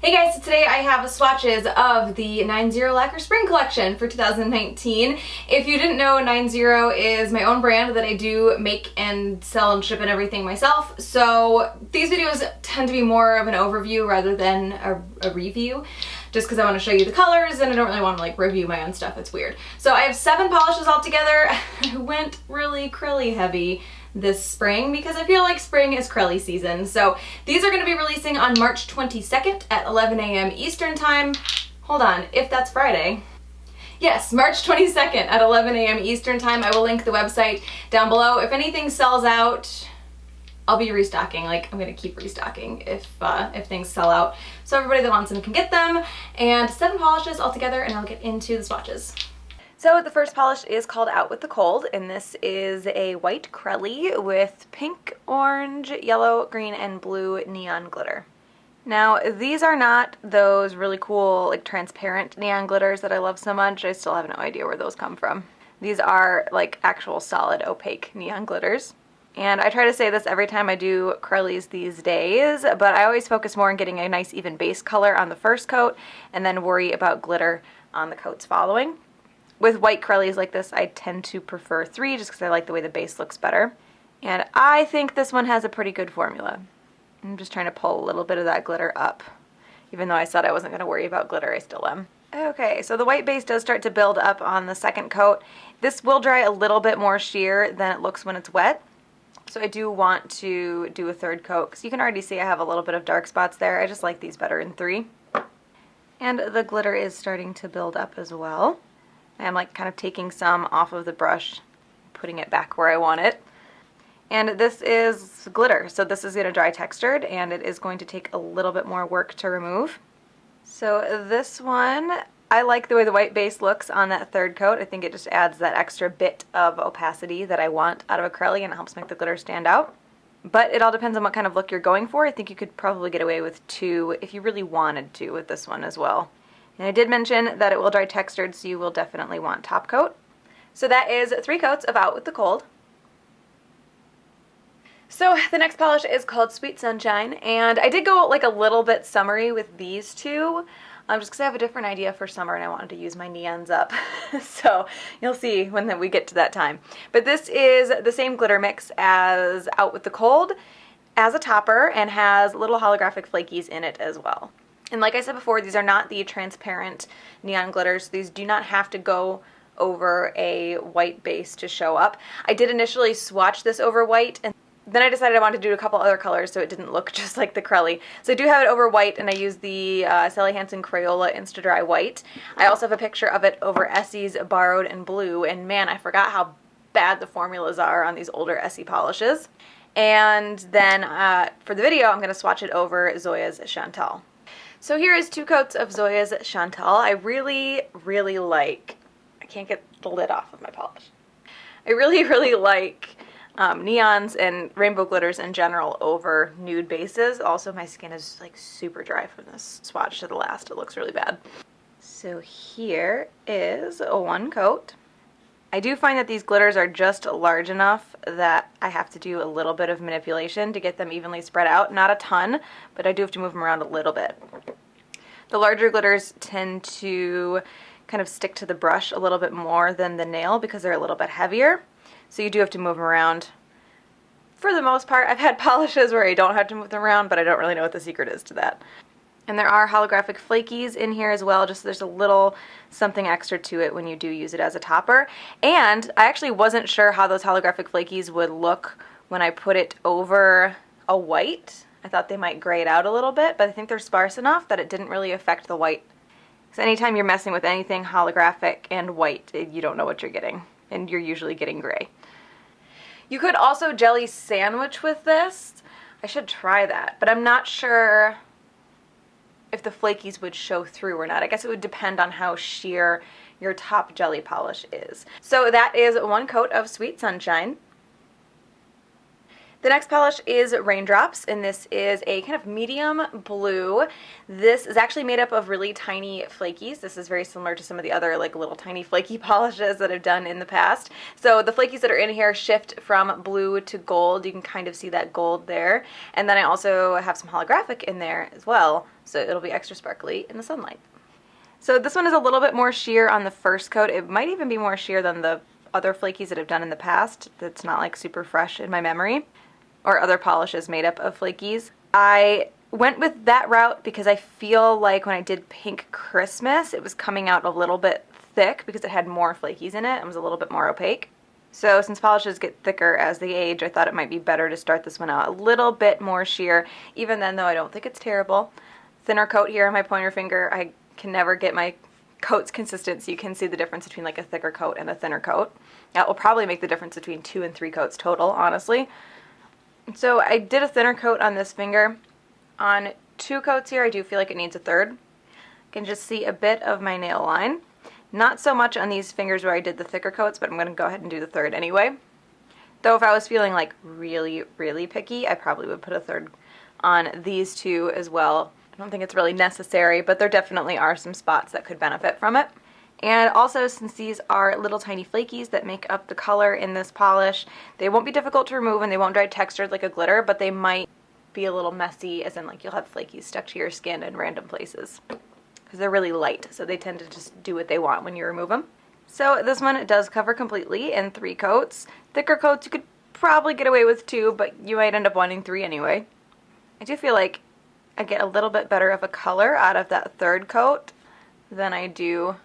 Hey guys, so today I have swatches of the Zero Lacquer Spring Collection for 2019. If you didn't know, Zero is my own brand that I do make and sell and ship and everything myself. So these videos tend to be more of an overview rather than a review, just because I want to show you the colors and I don't really want to like review my own stuff. It's weird. So I have 7 polishes all together. I went really acrylic heavy this spring because I feel like spring is Krelly season. So these are going to be releasing on March 22nd at 11 a.m. Eastern time. Hold on, if that's Friday. Yes, March 22nd at 11 a.m. Eastern time. I will link the website down below. If anything sells out, I'll be restocking. Like, I'm going to keep restocking if things sell out. So everybody that wants them can get them. And 7 polishes all together, and I'll get into the swatches. So the first polish is called Out with the Cold, and this is a white Krelly with pink, orange, yellow, green, and blue neon glitter. Now, these are not those really cool, like, transparent neon glitters that I love so much. I still have no idea where those come from. These are, like, actual solid opaque neon glitters. And I try to say this every time I do Krellys these days, but I always focus more on getting a nice even base color on the first coat and then worry about glitter on the coats following. With white Krellys like this, I tend to prefer 3 just because I like the way the base looks better. And I think this one has a pretty good formula. I'm just trying to pull a little bit of that glitter up. Even though I said I wasn't going to worry about glitter, I still am. Okay, so the white base does start to build up on the second coat. This will dry a little bit more sheer than it looks when it's wet. So I do want to do a third coat because you can already see I have a little bit of dark spots there. I just like these better in 3. And the glitter is starting to build up as well. I'm like kind of taking some off of the brush, putting it back where I want it. And this is glitter, so this is going to dry textured and it is going to take a little bit more work to remove. So this one, I like the way the white base looks on that third coat. I think it just adds that extra bit of opacity that I want out of acrylic and it helps make the glitter stand out. But it all depends on what kind of look you're going for. I think you could probably get away with 2 if you really wanted to with this one as well. And I did mention that it will dry textured, so you will definitely want top coat. So that is 3 coats of Out with the Cold. So the next polish is called Sweet Sunshine, and I did go like a little bit summery with these 2, just because I have a different idea for summer and I wanted to use my neons up. So you'll see when we get to that time. But this is the same glitter mix as Out with the Cold as a topper and has little holographic flakies in it as well. And like I said before, these are not the transparent neon glitters. These do not have to go over a white base to show up. I did initially swatch this over white, and then I decided I wanted to do a couple other colors so it didn't look just like the Krelly. So I do have it over white, and I used the Sally Hansen Crayola Insta-Dry White. I also have a picture of it over Essie's Borrowed in Blue, and man, I forgot how bad the formulas are on these older Essie polishes. And then for the video, I'm going to swatch it over Zoya's Chantal. So here is 2 coats of Zoya's Chantal. I really, really like, I can't get the lid off of my polish. I really, really like neons and rainbow glitters in general over nude bases. Also, my skin is like super dry from this swatch to the last. It looks really bad. So here is 1 coat. I do find that these glitters are just large enough that I have to do a little bit of manipulation to get them evenly spread out. Not a ton, but I do have to move them around a little bit. The larger glitters tend to kind of stick to the brush a little bit more than the nail because they're a little bit heavier. So you do have to move them around. For the most part, I've had polishes where I don't have to move them around, but I don't really know what the secret is to that. And there are holographic flakies in here as well, just so there's a little something extra to it when you do use it as a topper. And I actually wasn't sure how those holographic flakies would look when I put it over a white. I thought they might gray it out a little bit, but I think they're sparse enough that it didn't really affect the white. So anytime you're messing with anything holographic and white, you don't know what you're getting, and you're usually getting gray. You could also jelly sandwich with this. I should try that, but I'm not sure if the flakies would show through or not. I guess it would depend on how sheer your top jelly polish is. So that is 1 coat of Sweet Sunshine. The next polish is Raindrops, and this is a kind of medium blue. This is actually made up of really tiny flakies. This is very similar to some of the other like little tiny flaky polishes that I've done in the past. So the flakies that are in here shift from blue to gold. You can kind of see that gold there. And then I also have some holographic in there as well so it'll be extra sparkly in the sunlight. So this one is a little bit more sheer on the first coat. It might even be more sheer than the other flakies that I've done in the past. That's not like super fresh in my memory, or other polishes made up of flakies. I went with that route because I feel like when I did Pink Christmas, it was coming out a little bit thick because it had more flakies in it and was a little bit more opaque. So since polishes get thicker as they age, I thought it might be better to start this one out a little bit more sheer. Even then, though, I don't think it's terrible. Thinner coat here on my pointer finger. I can never get my coats consistent, so you can see the difference between like a thicker coat and a thinner coat. That will probably make the difference between 2 and 3 coats total, honestly. So I did a thinner coat on this finger. On 2 coats here, I do feel like it needs a third. You can just see a bit of my nail line. Not so much on these fingers where I did the thicker coats, but I'm going to go ahead and do the third anyway. Though if I was feeling like really, really picky, I probably would put a third on these 2 as well. I don't think it's really necessary, but there definitely are some spots that could benefit from it. And also, since these are little tiny flakies that make up the color in this polish, they won't be difficult to remove and they won't dry textured like a glitter, but they might be a little messy, as in like you'll have flakies stuck to your skin in random places. Because they're really light, so they tend to just do what they want when you remove them. So this one does cover completely in 3 coats. Thicker coats you could probably get away with 2, but you might end up wanting 3 anyway. I do feel like I get a little bit better of a color out of that 3rd coat than I do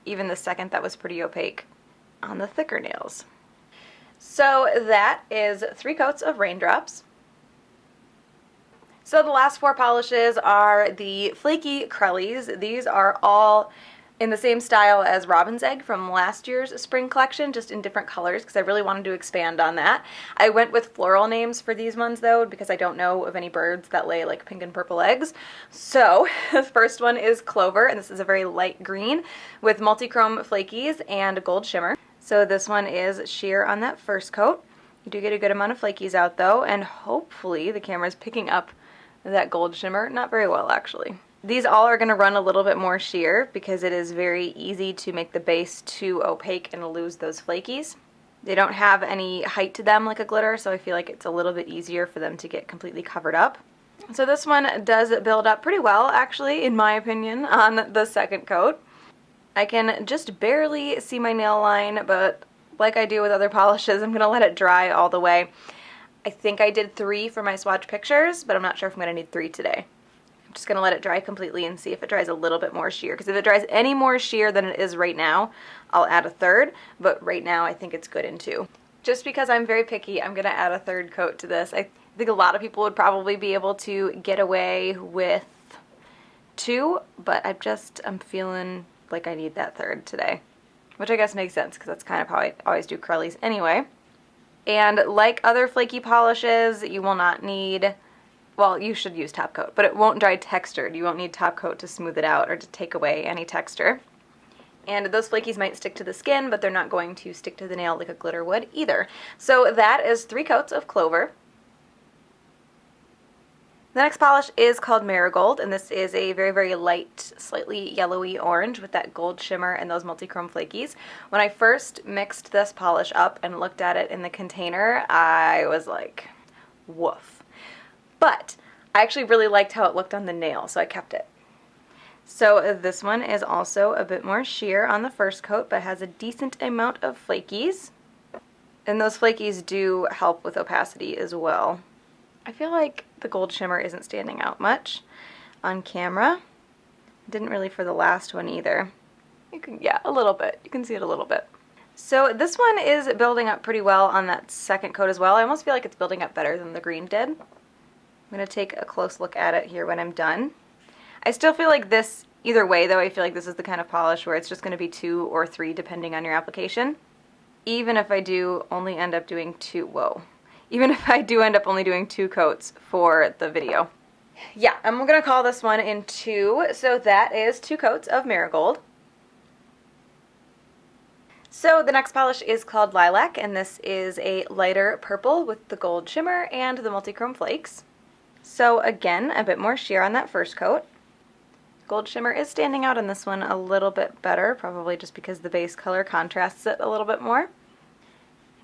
even the 2nd that was pretty opaque on the thicker nails. So that is 3 coats of Raindrops. So the last 4 polishes are the Flaky Crellies. These are all in the same style as Robin's Egg from last year's spring collection, just in different colors because I really wanted to expand on that. I went with floral names for these ones though because I don't know of any birds that lay like pink and purple eggs. So the first one is Clover, and this is a very light green with multi-chrome flakies and gold shimmer. So this one is sheer on that first coat. You do get a good amount of flakies out though, and hopefully the camera is picking up that gold shimmer. Not very well actually. These all are going to run a little bit more sheer because it is very easy to make the base too opaque and lose those flakies. They don't have any height to them like a glitter, so I feel like it's a little bit easier for them to get completely covered up. So this one does build up pretty well actually, in my opinion, on the 2nd coat. I can just barely see my nail line, but like I do with other polishes, I'm going to let it dry all the way. I think I did 3 for my swatch pictures, but I'm not sure if I'm going to need 3 today. I'm just going to let it dry completely and see if it dries a little bit more sheer. Because if it dries any more sheer than it is right now, I'll add a 3rd. But right now, I think it's good in 2. Just because I'm very picky, I'm going to add a 3rd coat to this. I think a lot of people would probably be able to get away with 2. But I'm feeling like I need that 3rd today. Which I guess makes sense because that's kind of how I always do Crellies anyway. And like other flaky polishes, you will not need, well, you should use top coat, but it won't dry textured. You won't need top coat to smooth it out or to take away any texture. And those flakies might stick to the skin, but they're not going to stick to the nail like a glitter would either. So that is 3 coats of Clover. The next polish is called Marigold, and this is a very, very light, slightly yellowy orange with that gold shimmer and those multi-chrome flakies. When I first mixed this polish up and looked at it in the container, I was like, woof. But I actually really liked how it looked on the nail, so I kept it. So this one is also a bit more sheer on the first coat, but has a decent amount of flakies. And those flakies do help with opacity as well. I feel like the gold shimmer isn't standing out much on camera. Didn't really for the last one either. Yeah, a little bit. You can see it a little bit. So this one is building up pretty well on that 2nd coat as well. I almost feel like it's building up better than the green did. I'm going to take a close look at it here when I'm done. I still feel like this, either way though, I feel like this is the kind of polish where it's just going to be 2 or 3 depending on your application. Even if I do only end up doing 2, even if I do end up only doing 2 coats for the video. Yeah, I'm going to call this one in 2, so that is 2 coats of Marigold. So the next polish is called Lilac, and this is a lighter purple with the gold shimmer and the multi-chrome flakes. So again, a bit more sheer on that first coat. Gold shimmer is standing out on this one a little bit better, probably just because the base color contrasts it a little bit more.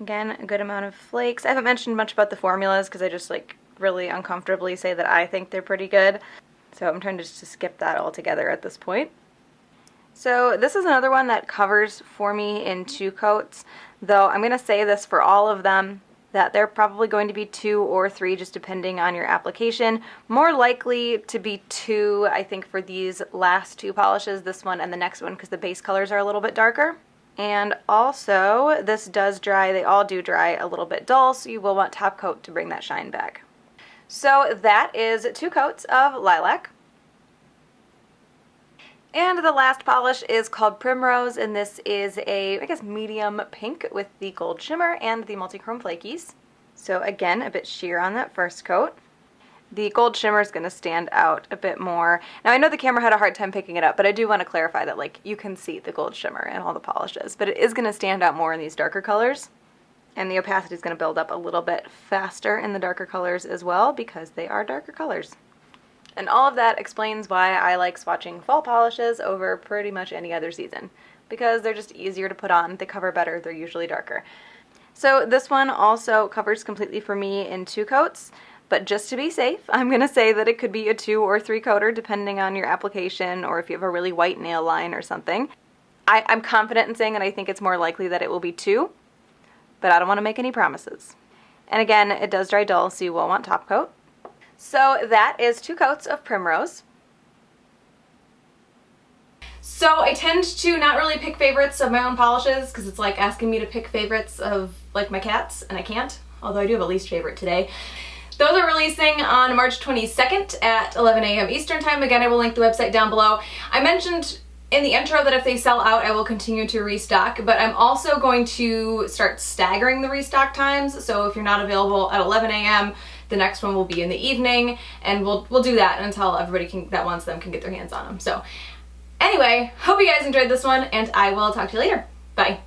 Again, a good amount of flakes. I haven't mentioned much about the formulas because I just like really uncomfortably say that I think they're pretty good. So I'm trying to just skip that altogether at this point. So this is another one that covers for me in 2 coats, though I'm going to say this for all of them, that they're probably going to be 2 or 3 just depending on your application. More likely to be 2, I think, for these last 2 polishes, this one and the next one, because the base colors are a little bit darker. And also, this does dry, they all do dry a little bit dull, so you will want top coat to bring that shine back. So that is 2 coats of Lilac. And the last polish is called Primrose, and this is a, I guess, medium pink with the gold shimmer and the multi-chrome flakies. So again, a bit sheer on that first coat. The gold shimmer is going to stand out a bit more. Now I know the camera had a hard time picking it up, but I do want to clarify that like you can see the gold shimmer in all the polishes, but it is going to stand out more in these darker colors. And the opacity is going to build up a little bit faster in the darker colors as well because they are darker colors. And all of that explains why I like swatching fall polishes over pretty much any other season, because they're just easier to put on, they cover better, they're usually darker. So this one also covers completely for me in 2 coats, but just to be safe, I'm going to say that it could be a 2 or 3 coater depending on your application or if you have a really white nail line or something. I'm confident in saying that I think it's more likely that it will be 2, but I don't want to make any promises. And again, it does dry dull, so you will want top coat. So that is 2 coats of Primrose. So I tend to not really pick favorites of my own polishes because it's like asking me to pick favorites of like my cats, and I can't, although I do have a least favorite today. Those are releasing on March 22nd at 11 a.m. Eastern Time. Again, I will link the website down below. I mentioned in the intro that if they sell out, I will continue to restock, but I'm also going to start staggering the restock times. So if you're not available at 11 a.m., the next one will be in the evening, and we'll do that until everybody that wants them can get their hands on them. So anyway, hope you guys enjoyed this one, and I will talk to you later. Bye.